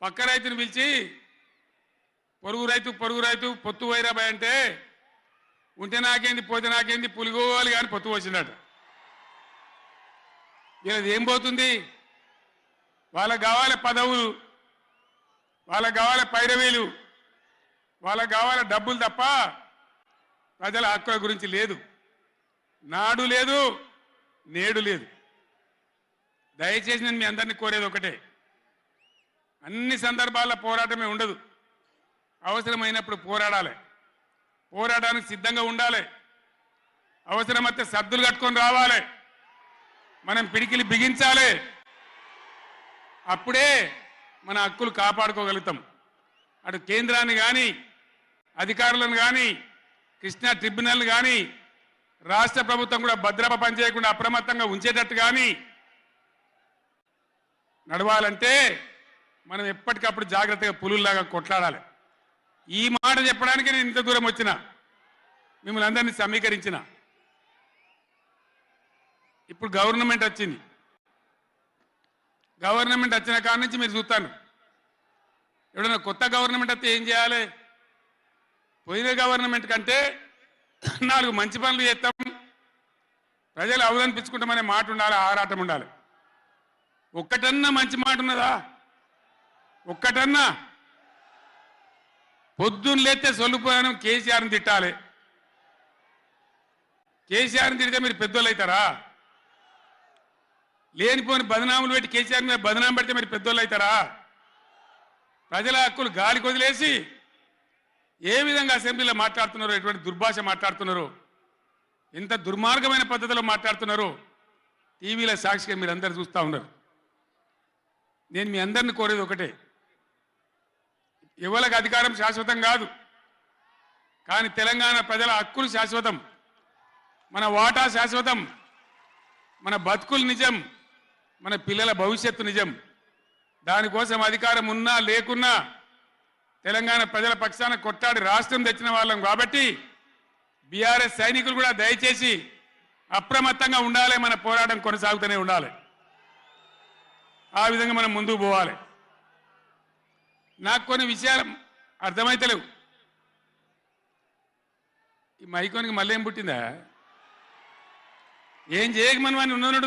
పక్క రైతుని పిలిచి పొరుగు రైతు పొత్తు వైరాబాయ్ అంటే ఉంటే నాకేంది పోతే నాకేంది పులిగోవాలి కానీ పొత్తు వచ్చిందట. ఇలా ఏం పోతుంది? వాళ్ళకు కావాలి పదవులు, వాళ్ళకు కావాలి పైరవీలు, వాళ్ళకు కావాలి డబ్బులు తప్ప ప్రజల హక్కుల గురించి లేదు. నాడు లేదు, నేడు లేదు. దయచేసి నేను మీ అందరినీ కోరేది ఒకటే, అన్ని సందర్భాల్లో పోరాటమే ఉండదు. అవసరమైనప్పుడు పోరాడాలి, పోరాటానికి సిద్ధంగా ఉండాలి. అవసరమైతే సద్దులు కట్టుకొని రావాలి, మనం పిడికిలి బిగించాలి. అప్పుడే మన హక్కులు కాపాడుకోగలుగుతాం. అటు కేంద్రాన్ని కానీ, అధికారులను కానీ, కృష్ణా ట్రిబ్యునల్ కానీ, రాష్ట్ర ప్రభుత్వం కూడా భద్రత పనిచేయకుండా అప్రమత్తంగా ఉంచేటట్టు కానీ నడవాలంటే మనం ఎప్పటికప్పుడు జాగ్రత్తగా పులుల్లాగా కొట్లాడాలి. ఈ మాట చెప్పడానికి నేను ఇంత దూరం వచ్చిన, మిమ్మల్ని అందరినీ సమీకరించిన. ఇప్పుడు గవర్నమెంట్ వచ్చింది. గవర్నమెంట్ వచ్చిన కాడ నుంచి మీరు చూస్తాను, ఎవడన్నా కొత్త గవర్నమెంట్ వస్తే ఏం చేయాలి? పోయిన గవర్నమెంట్ కంటే 4 మంచి పనులు చేస్తాం, ప్రజలు అవదనిపించుకుంటామనే మాట ఉండాలి, ఆరాటం ఉండాలి. ఒక్కటన్నా మంచి మాట ఉన్నదా? ఒక్కటన్నా? పొద్దున్న లేస్తే సొల్లుపోయాను కేసీఆర్ని తిట్టాలి. కేసీఆర్ని తిడితే మీరు పెద్దోళ్ళు అవుతారా? లేనిపోని బదనాములు పెట్టి కేసీఆర్ మీద బదనాం పెడితే మీరు పెద్దోళ్ళు అవుతారా? ప్రజల హక్కులు గాలికి వదిలేసి ఏ విధంగా అసెంబ్లీలో మాట్లాడుతున్నారో, ఎటువంటి దుర్భాష మాట్లాడుతున్నారో, ఎంత దుర్మార్గమైన పద్ధతిలో మాట్లాడుతున్నారో టీవీలో సాక్షిగా మీరు అందరు చూస్తూ ఉన్నారు. నేను మీ అందరిని కోరేది ఒకటే, ఎవరికి అధికారం శాశ్వతం కాదు, కానీ తెలంగాణ ప్రజల హక్కులు శాశ్వతం, మన వాటా శాశ్వతం, మన బతుకులు నిజం, మన పిల్లల భవిష్యత్తు నిజం. దానికోసం అధికారం ఉన్నా లేకున్నా తెలంగాణ ప్రజల పక్షాన కొట్టాడి రాష్ట్రం తెచ్చిన వాళ్ళం కాబట్టి బీఆర్ఎస్ సైనికులు కూడా దయచేసి అప్రమత్తంగా ఉండాలి. మన పోరాటం కొనసాగుతూనే ఉండాలి. ఆ విధంగా మనం ముందుకు పోవాలి. నాకు కొన్ని విషయాలు అర్థమైతలేవు. ఈ మైకోనికి మళ్ళీ ఏం పుట్టిందా? ఏం చేయక మనం ఉన్నట్టు